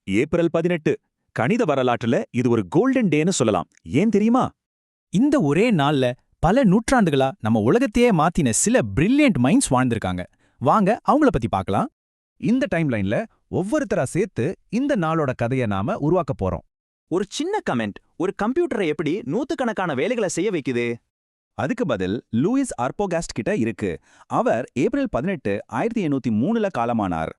April 18 கணித வரலாற்றுல இது ஒரு கோல்டன் டேன்னு சொல்லலாம். ஏன் தெரியுமா? இந்த ஒரே நாள்ல பல நூற்றாண்டுகளா நம்ம உலகத்தையே மாத்தின சில பிரில்லியன்ட் மைண்ட்ஸ் வாழ்ந்திருக்காங்க. வாங்க அவங்கள பத்தி பார்க்கலாம். இந்த டைம்லைன்ல ஒவ்வொருத்தரா சேர்த்து இந்த நாளோட கதையை நாம உருவாக்க போறோம். ஒரு சின்ன கமெண்ட் ஒரு கம்ப்யூட்டரை எப்படி நூத்துக்கணக்கான வேலைகளை செய்ய வைக்குது? அதுக்கு பதில் லூயிஸ் ஆர்போகாஸ்ட் கிட்ட இருக்கு. அவர் ஏப்ரல் 18, 1803ல காலமானார்.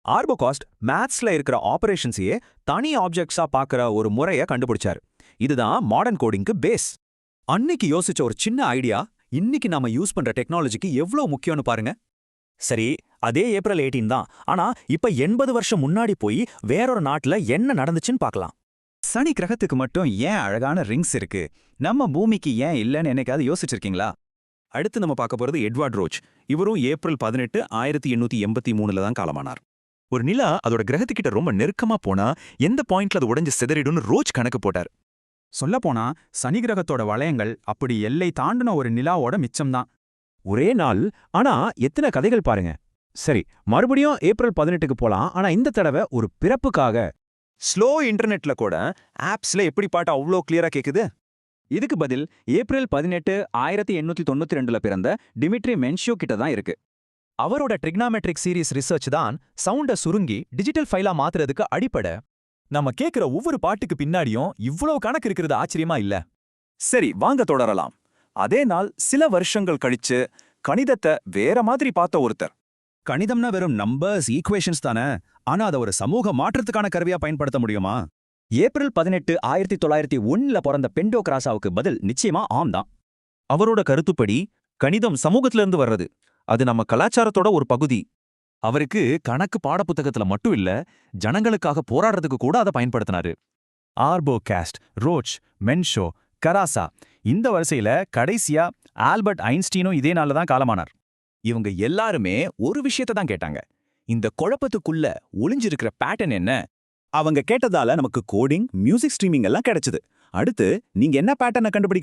ஆர்போகாஸ்ட் மேத்ஸ்ல இருக்கிற ஆபரேஷன்ஸையே தனி ஆப்ஜெக்ட்ஸா பார்க்கற ஒரு முறைய கண்டுபிடிச்சாரு. இதுதான் மாடர்ன் கோடிங்க்கு பேஸ். அன்னைக்கு யோசிச்ச ஒரு சின்ன ஐடியா இன்னைக்கு நாம யூஸ் பண்ற டெக்னாலஜிக்கு எவ்ளோ முக்கியம்னு பாருங்க. சரி, அதே ஏப்ரல் 18 தான். ஆனா இப்ப 80 வருஷம் முன்னாடி போய் வேறொரு நாட்டுல என்ன நடந்துச்சுன்னு பார்க்கலாம். சனி கிரகத்துக்கு மட்டும் ஏன் அழகான ரிங்ஸ் இருக்கு, நம்ம பூமிக்கு ஏன் இல்லைன்னு என்னைக்காவது யோசிச்சிருக்கீங்களா? அடுத்து நம்ம பார்க்க போறது எட்வர்ட் ரோச். இவரும் ஏப்ரல் 18, 1883ல தான் காலமானார். ஒரு நிலா அதோட கிரகத்துக்கிட்ட ரொம்ப நெருக்கமா போனா எந்த பாயிண்ட்ல அது உடைஞ்சு சிதறிடும்னு ரோச் கணக்கு போட்டார். சொல்லப்போனா சனி கிரகத்தோட வளையங்கள் அப்படி எல்லை தாண்டின ஒரு நிலாவோட மிச்சம்தான். ஒரே நாள், ஆனா எத்தனை கதைகள் பாருங்க. சரி, மறுபடியும் ஏப்ரல் 18க்கு போலாம். ஆனா இந்த தடவை ஒரு பிறப்புக்காக. ஸ்லோ இன்டர்நெட்ல கூட ஆப்ஸ்ல எப்படி பாட்டு அவ்வளோ கிளியரா கேக்குது? இதுக்கு பதில் ஏப்ரல் 18, 1892ல பிறந்த டிமிட்ரி மென்ஷியோ கிட்ட தான் இருக்கு. அவரோட ட்ரிக்னாமெட்ரிக் சீரிஸ் ரிசர்ச் தான் சவுண்ட சுருங்கி டிஜிட்டல் ஃபைலா மாத்துறதுக்கு அடிப்படை. நம்ம கேக்குற ஒவ்வொரு பாட்டுக்கு பின்னாடியும் இவ்வளவு கணக்கு இருக்கிறது ஆச்சரியமா இல்ல? சரி, வாங்க தொடரலாம். அதே நாள் சில வருஷங்கள் கழிச்சு கணிதத்தை வேற மாதிரி பார்த்த ஒருத்தர். கணிதம்னா வெறும் நம்பர்ஸ், ஈக்குவேஷன்ஸ் தானே. ஆனா அதை ஒரு சமூக மாற்றத்துக்கான கருவியா பயன்படுத்த முடியுமா? ஏப்ரல் 18, 1901ல பிறந்த பெண்டோ கிராசாவுக்கு பதில் நிச்சயமா ஆம் தான். அவரோட கருத்துப்படி கணிதம் சமூகத்துல இருந்து வர்றது. அது நம்ம கலாச்சாரத்தோட ஒரு பகுதி. அவருக்கு கணக்கு பாடப்புத்தகத்துல மட்டும் இல்ல, ஜனங்களுக்காக போராடுறதுக்கு கூட அதை பயன்படுத்தினாரு. ஆர்போகாஸ்ட், ரோச், மென்ஷோ, கராசா, இந்த வரிசையில கடைசியா ஆல்பர்ட் ஐன்ஸ்டீனும் இதே நாள்ல தான் காலமானார். இவங்க எல்லாருமே ஒரு விஷயத்தை தான் கேட்டாங்க. இந்த குழப்பத்துக்குள்ள ஒளிஞ்சிருக்கிற பேட்டர்ன் என்ன? அவங்க கேட்டதால நமக்கு கோடிங், மியூசிக் ஸ்ட்ரீமிங் எல்லாம் கிடைச்சது. அடுத்து நீங்க என்ன பேட்டர்னை கண்டுபிடிக்க